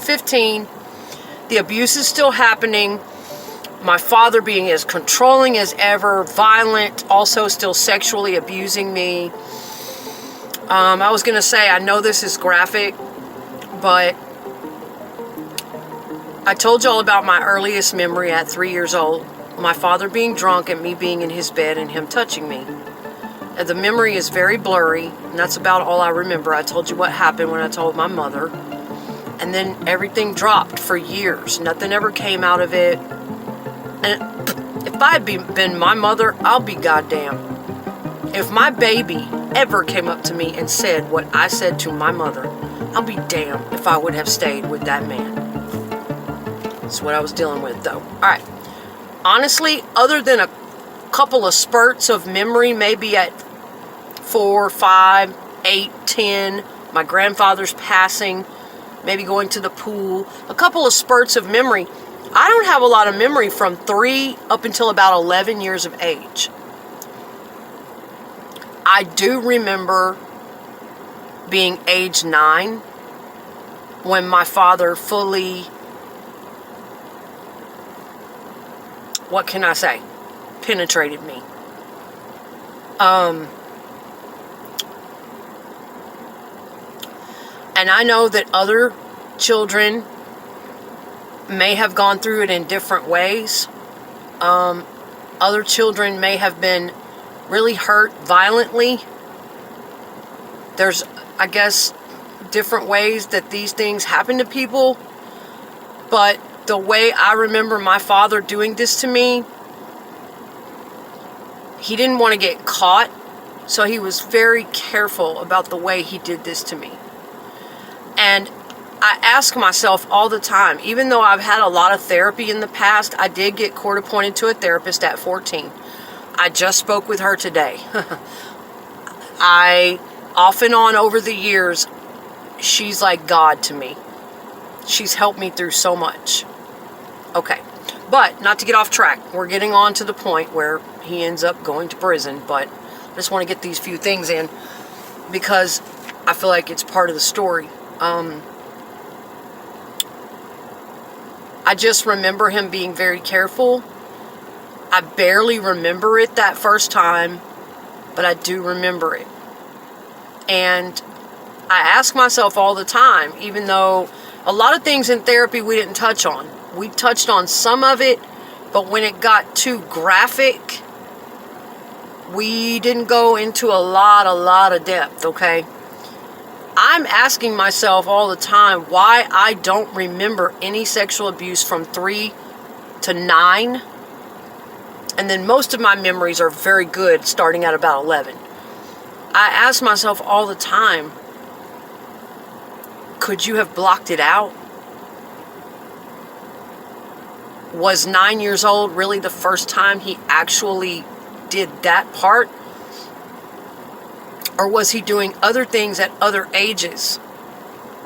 15. The abuse is still happening. My father being as controlling as ever, violent, also still sexually abusing me. I was going to say, I know this is graphic, but I told y'all about my earliest memory at 3 years old. My father being drunk and me being in his bed and him touching me. And the memory is very blurry, and that's about all I remember. I told you what happened when I told my mother. And then everything dropped for years. Nothing ever came out of it. And if I had been my mother, I'll be goddamn. If my baby ever came up to me and said what I said to my mother, I'll be damned if I would have stayed with that man. That's what I was dealing with, though. All right. Honestly, other than a couple of spurts of memory, maybe at 4, 5, 8, 10, my grandfather's passing, maybe going to the pool, a couple of spurts of memory. I don't have a lot of memory from 3 up until about 11 years of age. I do remember being age 9 when my father fully, what can I say, penetrated me. And I know that other children may have gone through it in different ways. Other children may have been really hurt violently. There's, I guess, different ways that these things happen to people. But the way I remember my father doing this to me, he didn't want to get caught. So he was very careful about the way he did this to me. And I ask myself all the time, even though I've had a lot of therapy in the past, I did get court appointed to a therapist at 14. I just spoke with her today. I, off and on over the years, she's like God to me. She's helped me through so much. Okay, but not to get off track. We're getting on to the point where he ends up going to prison, but I just want to get these few things in because I feel like it's part of the story. I just remember him being very careful. I barely remember it that first time, but I do remember it. And I ask myself all the time, even though a lot of things in therapy we didn't touch on. We touched on some of it, but when it got too graphic, we didn't go into a lot of depth, okay? I'm asking myself all the time why I don't remember any sexual abuse from 3 to 9. And then most of my memories are very good starting at about 11. I ask myself all the time, could you have blocked it out? Was 9 years old really the first time he actually did that part? Or was he doing other things at other ages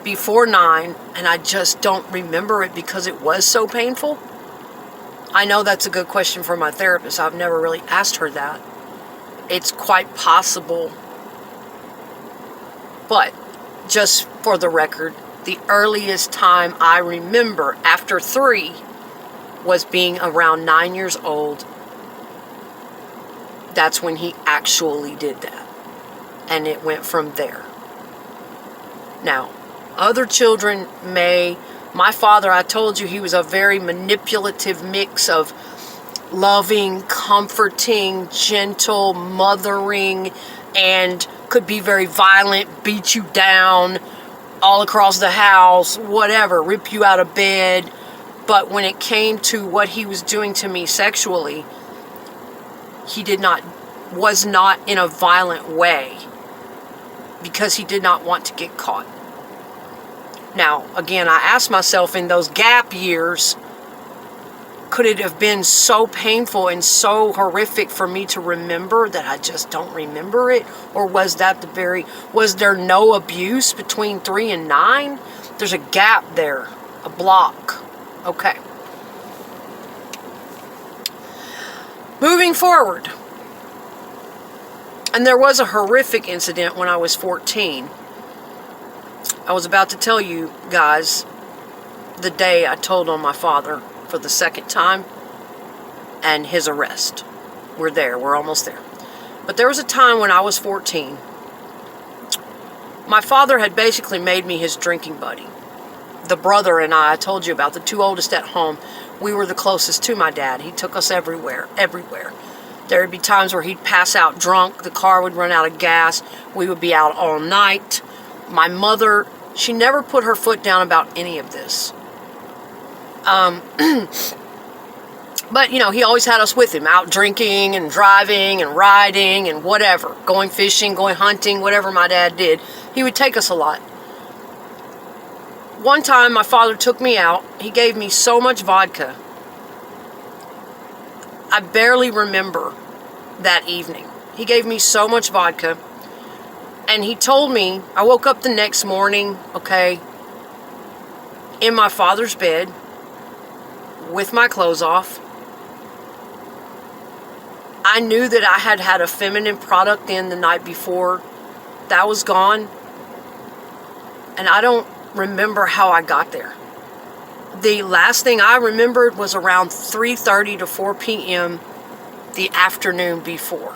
before 9 and I just don't remember it because it was so painful? I know that's a good question for my therapist. I've never really asked her that. It's quite possible. But just for the record, the earliest time I remember after 3 was being around 9 years old. That's when he actually did that. And it went from there. Now, other children may... My father, I told you, he was a very manipulative mix of loving, comforting, gentle, mothering, and could be very violent, beat you down all across the house, whatever, rip you out of bed. But when it came to what he was doing to me sexually, he was not in a violent way because he did not want to get caught. Now, again, I asked myself in those gap years, could it have been so painful and so horrific for me to remember that I just don't remember it? Or was there no abuse between 3 and 9? There's a gap there, a block. Okay. Moving forward. And there was a horrific incident when I was 14. I was about to tell you guys the day I told on my father for the second time and his arrest. We're there. We're almost there. But there was a time when I was 14. My father had basically made me his drinking buddy. The brother and I told you about, the two oldest at home, we were the closest to my dad. He took us everywhere. There would be times where he'd pass out drunk. The car would run out of gas. We would be out all night. My mother, she never put her foot down about any of this. But, you know, he always had us with him, out drinking and driving and riding and whatever. Going fishing, going hunting, whatever my dad did. He would take us a lot. One time, my father took me out. He gave me so much vodka. I barely remember that evening. He gave me so much vodka. And he told me, I woke up the next morning, okay, in my father's bed, with my clothes off. I knew that I had had a feminine product in the night before. That was gone. And I don't remember how I got there. The last thing I remembered was around 3:30 to 4 p.m. the afternoon before.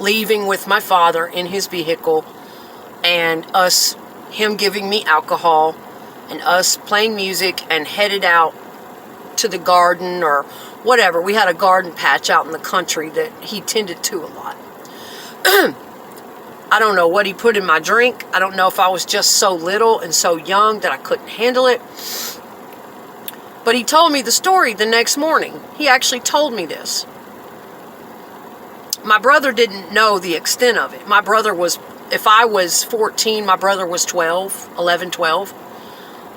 Leaving with my father in his vehicle, and him giving me alcohol, and us playing music, and headed out to the garden or whatever. We had a garden patch out in the country that he tended to a lot. I don't know what he put in my drink. I don't know if I was just so little and so young that I couldn't handle it. But he told me the story the next morning. He actually told me this. My brother didn't know the extent of it. My brother was, if I was 14, my brother was 11, 12.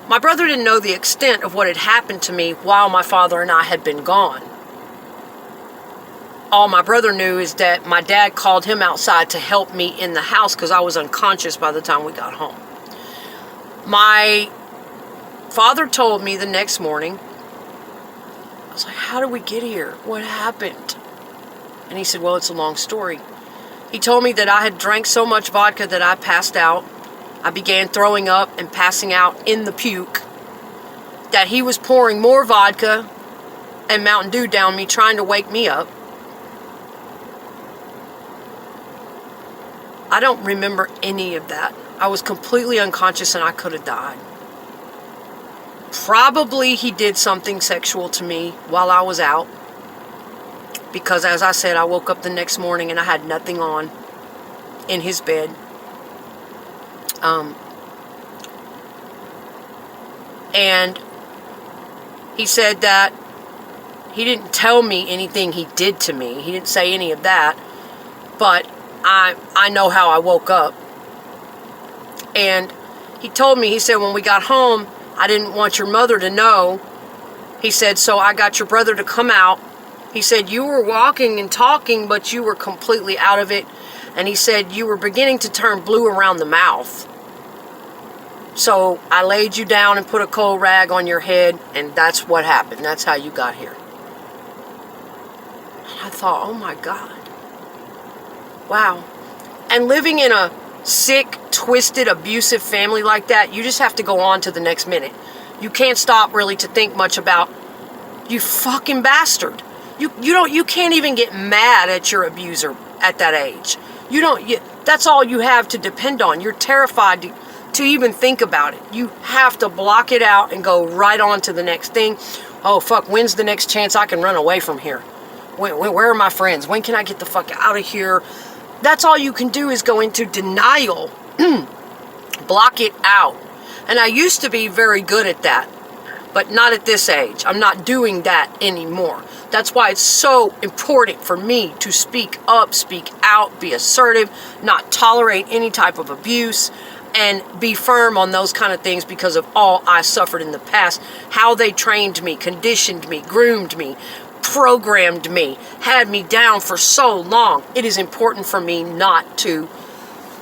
My brother didn't know the extent of what had happened to me while my father and I had been gone. All my brother knew is that my dad called him outside to help me in the house because I was unconscious by the time we got home. My father told me the next morning, I was like, how did we get here? What happened? And he said, well, it's a long story. He told me that I had drank so much vodka that I passed out. I began throwing up and passing out in the puke. That he was pouring more vodka and Mountain Dew down me, trying to wake me up. I don't remember any of that. I was completely unconscious and I could have died. Probably he did something sexual to me while I was out. Because as I said, I woke up the next morning and I had nothing on in his bed. And he said that he didn't tell me anything he did to me. He didn't say any of that. But I know how I woke up. And he told me, he said, when we got home, I didn't want your mother to know. He said, so I got your brother to come out. He said, you were walking and talking, but you were completely out of it. And he said, you were beginning to turn blue around the mouth. So I laid you down and put a cold rag on your head, and that's what happened. That's how you got here. And I thought, oh my God. Wow. And living in a sick, twisted, abusive family like that, you just have to go on to the next minute. You can't stop really to think much about, you fucking bastard. You can't even get mad at your abuser at that age. That's all you have to depend on. You're terrified to even think about it. You have to block it out and go right on to the next thing. Oh fuck, when's the next chance I can run away from here? Where are my friends? When can I get the fuck out of here? That's all you can do is go into denial. Block it out. And I used to be very good at that, but not at this age. I'm not doing that anymore. That's why it's so important for me to speak up, speak out, be assertive, not tolerate any type of abuse, and be firm on those kind of things because of all I suffered in the past. How they trained me, conditioned me, groomed me, programmed me, had me down for so long. It is important for me not to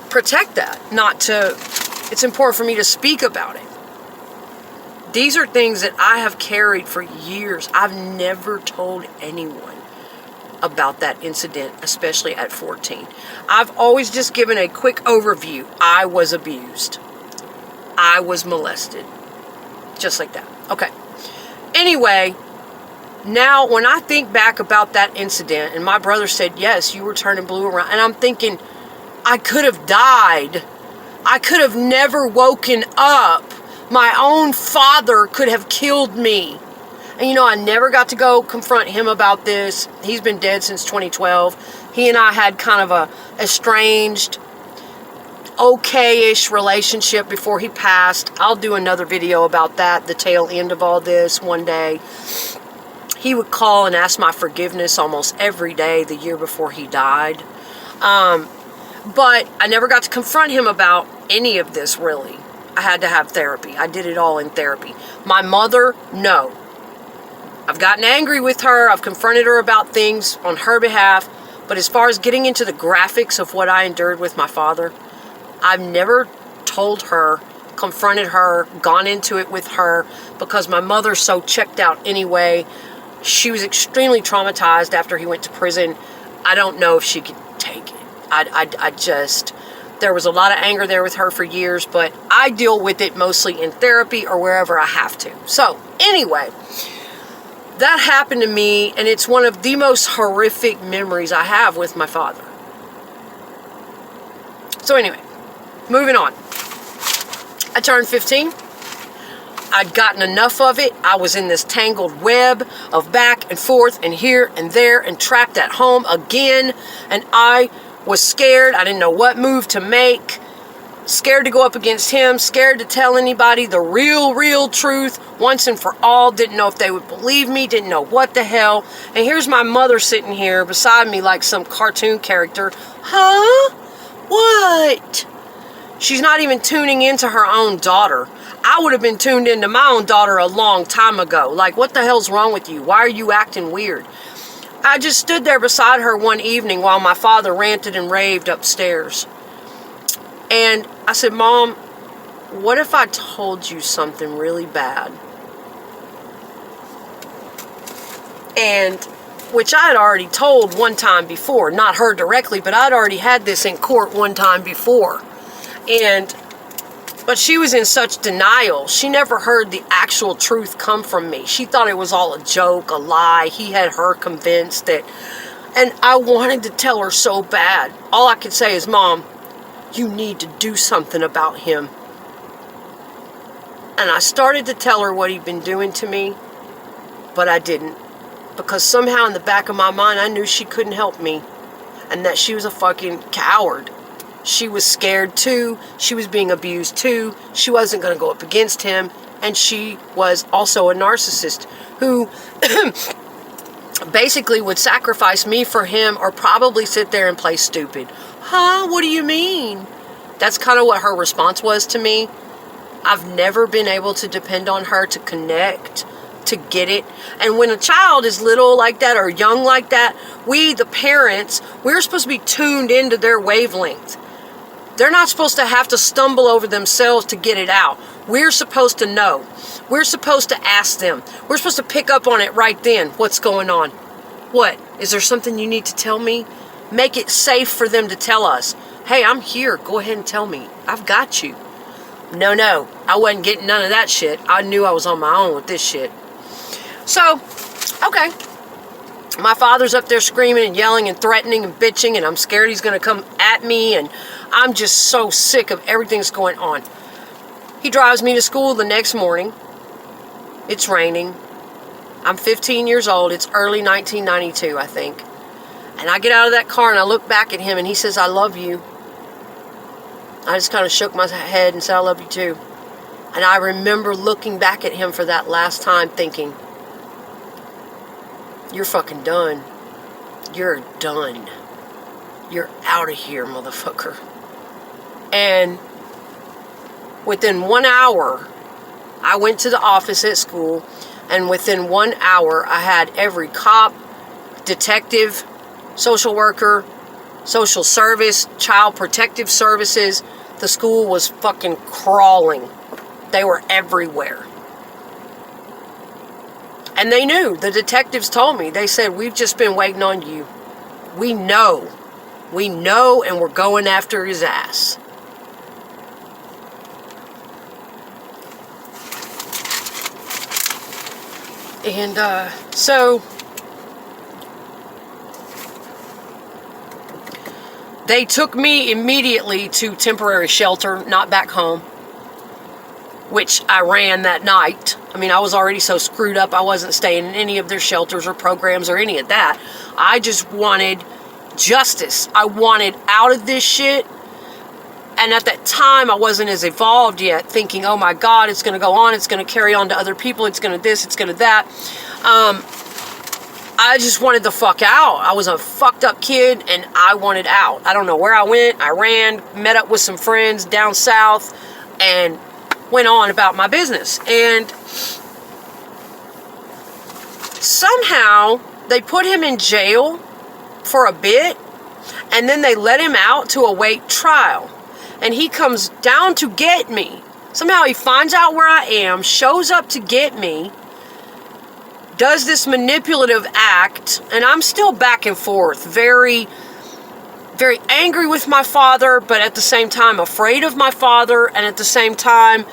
protect that, it's important for me to speak about it. These are things that I have carried for years. I've never told anyone. about that incident, especially at 14. I've always just given a quick overview. I was abused. I was molested. Just like that. Okay. Anyway, now when I think back about that incident, and my brother said, yes, you were turning blue around, and I'm thinking, I could have died. I could have never woken up. My own father could have killed me. And you know, I never got to go confront him about this. He's been dead since 2012. He and I had kind of a estranged, okay-ish relationship before he passed. I'll do another video about that, the tail end of all this one day. He would call and ask my forgiveness almost every day the year before he died. But I never got to confront him about any of this, really. I had to have therapy. I did it all in therapy. My mother, no. I've gotten angry with her. I've confronted her about things on her behalf. But as far as getting into the graphics of what I endured with my father, I've never told her, confronted her, gone into it with her, because my mother's so checked out anyway. She was extremely traumatized after he went to prison. I don't know if she could take it. There was a lot of anger there with her for years, but I deal with it mostly in therapy or wherever I have to. So, anyway, that happened to me, and it's one of the most horrific memories I have with my father. So anyway, moving on. I turned 15. I'd gotten enough of it. I was in this tangled web of back and forth and here and there and trapped at home again, and I was scared. I didn't know what move to make. Scared to go up against him. Scared to tell anybody the real truth once and for all. Didn't know if they would believe me. Didn't know what the hell. And here's my mother sitting here beside me like some cartoon character. Huh? What? She's not even tuning into her own daughter. I would have been tuned into my own daughter a long time ago. Like, what the hell's wrong with you? Why are you acting weird? I just stood there beside her one evening while my father ranted and raved upstairs. And I said, Mom, what if I told you something really bad? And, which I had already told one time before, not her directly, but I'd already had this in court one time before. But she was in such denial. She never heard the actual truth come from me. She thought it was all a joke, a lie. He had her convinced that. And I wanted to tell her so bad. All I could say is, Mom, you need to do something about him. And I started to tell her what he'd been doing to me, but I didn't. Because somehow in the back of my mind, I knew she couldn't help me. And that she was a fucking coward. She was scared too. She was being abused too. She wasn't going to go up against him. And she was also a narcissist who basically would sacrifice me for him or probably sit there and play stupid. Huh? What do you mean? That's kind of what her response was to me. I've never been able to depend on her to connect, to get it. And when a child is little like that or young like that, we, the parents, we're supposed to be tuned into their wavelength. They're not supposed to have to stumble over themselves to get it out. We're supposed to know. We're supposed to ask them. We're supposed to pick up on it right then. What's going on? What? Is there something you need to tell me? Make it safe for them to tell us. Hey, I'm here. Go ahead and tell me. I've got you. No. I wasn't getting none of that shit. I knew I was on my own with this shit. So, okay. My father's up there screaming and yelling and threatening and bitching, and I'm scared he's going to come at me, and I'm just so sick of everything that's going on. He drives me to school the next morning. It's raining. I'm 15 years old. It's early 1992, I think. And I get out of that car and I look back at him and he says, I love you. I just kind of shook my head and said, I love you too. And I remember looking back at him for that last time thinking, you're fucking done. You're done. You're out of here, motherfucker. And within 1 hour, I went to the office at school, and within 1 hour, I had every cop, detective, social worker, social service, child protective services. The school was fucking crawling. They were everywhere. And they knew. The detectives told me. They said, we've just been waiting on you. We know. We know, and we're going after his ass. And so they took me immediately to temporary shelter, not back home, which I ran that night. I mean, I was already so screwed up, I wasn't staying in any of their shelters or programs or any of that. I just wanted justice. I wanted out of this shit. And at that time, I wasn't as evolved yet, thinking, oh my God, it's going to go on, it's going to carry on to other people, it's going to this, it's going to that. I just wanted the fuck out. I was a fucked up kid, and I wanted out. I don't know where I went. I ran, met up with some friends down south, and went on about my business. And somehow, they put him in jail for a bit, and then they let him out to await trial. And he comes down to get me. Somehow he finds out where I am, shows up to get me, does this manipulative act, and I'm still back and forth, very, very angry with my father, but at the same time afraid of my father, and at the same time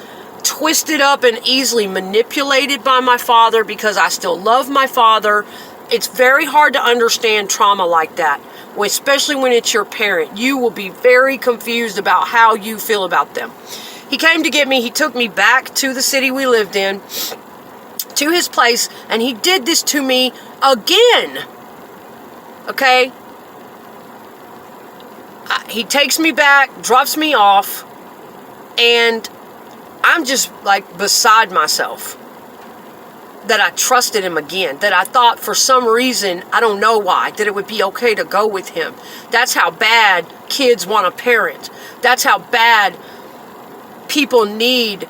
twisted up and easily manipulated by my father because I still love my father. It's very hard to understand trauma like that, especially when it's your parent. You will be very confused about how you feel about them. He came to get me. He took me back to the city we lived in, to his place, and he did this to me again. Okay? He takes me back, drops me off, and I'm just like beside myself that I trusted him again, that I thought for some reason, I don't know why, that it would be okay to go with him. That's how bad kids want a parent. That's how bad people need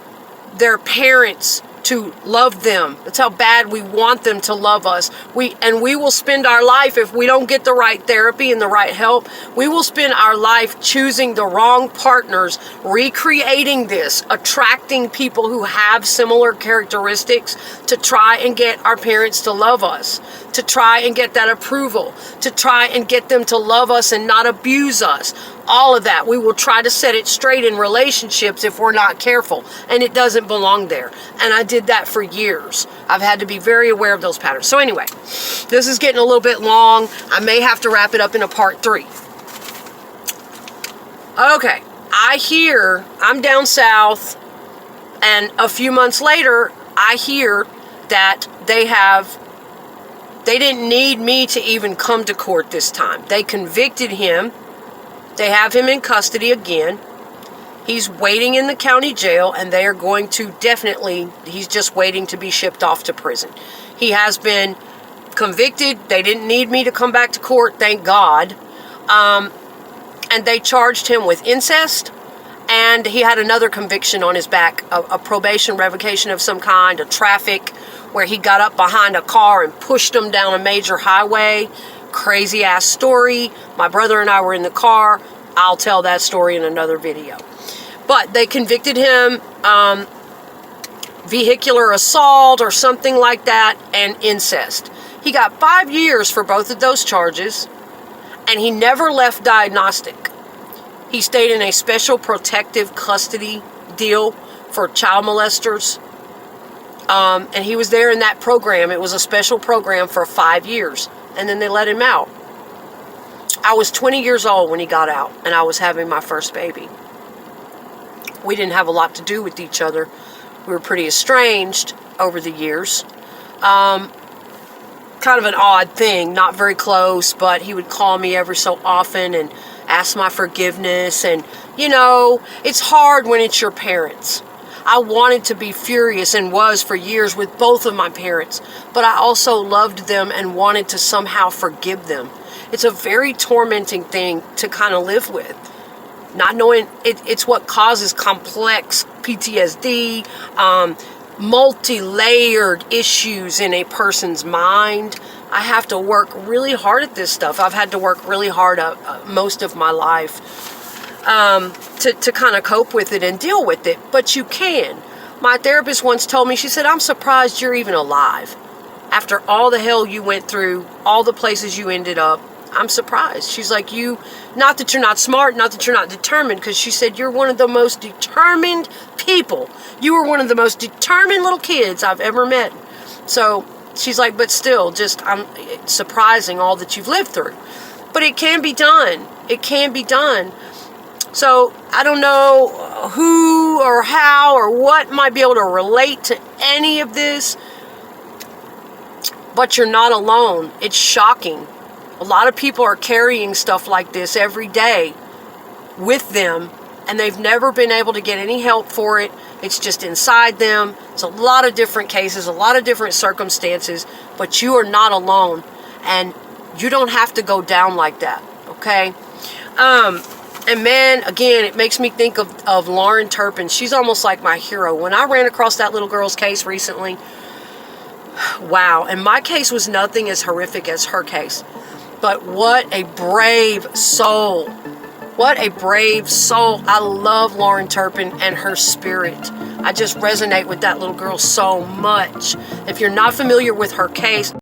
their parents to love them. That's how bad we want them to love us. We will spend our life, if we don't get the right therapy and the right help, we will spend our life choosing the wrong partners, recreating this, attracting people who have similar characteristics to try and get our parents to love us, to try and get that approval, to try and get them to love us and not abuse us. All of that. We will try to set it straight in relationships if we're not careful, and it doesn't belong there. And I did that for years. I've had to be very aware of those patterns. So anyway, this is getting a little bit long. I may have to wrap it up in a part 3. Okay, I'm down south, and a few months later, I hear that they didn't need me to even come to court this time. They convicted him. They have him in custody again. He's waiting in the county jail, and they are going to he's just waiting to be shipped off to prison. He has been convicted. They didn't need me to come back to court, thank God. And they charged him with incest, and he had another conviction on his back, a probation revocation of some kind, a traffic, where he got up behind a car and pushed him down a major highway. Crazy ass story. My brother and I were in the car. I'll tell that story in another video. But they convicted him vehicular assault or something like that, and incest. He got 5 years for both of those charges, and he never left diagnostic. He stayed in a special protective custody deal for child molesters. And he was there in that program. It was a special program for 5 years. And then they let him out. I was 20 years old when he got out, and I was having my first baby. We didn't have a lot to do with each other. We were pretty estranged over the years. Kind of an odd thing, not very close, but he would call me every so often and ask my forgiveness. And, it's hard when it's your parents. I wanted to be furious, and was for years, with both of my parents, but I also loved them and wanted to somehow forgive them. It's a very tormenting thing to kind of live with. Not knowing, it's what causes complex PTSD, multi-layered issues in a person's mind. I have to work really hard at this stuff. I've had to work really hard most of my life to kind of cope with it and deal with it. But you can. My therapist once told me, she said, I'm surprised you're even alive. after all the hell you went through, all the places you ended up, I'm surprised. She's like, not that you're not smart, not that you're not determined, because she said you're one of the most determined people. You were one of the most determined little kids I've ever met. So she's like, but still, it's surprising all that you've lived through. But it can be done. It can be done. So I don't know who or how or what might be able to relate to any of this, but you're not alone. It's shocking. A lot of people are carrying stuff like this every day with them, and they've never been able to get any help for it. It's just inside them. It's a lot of different cases, a lot of different circumstances, but you are not alone, and you don't have to go down like that, okay? And man, again, it makes me think of Lauren Turpin. She's almost like my hero. When I ran across that little girl's case recently, wow, and my case was nothing as horrific as her case. But what a brave soul. What a brave soul. I love Lauren Turpin and her spirit. I just resonate with that little girl so much. If you're not familiar with her case,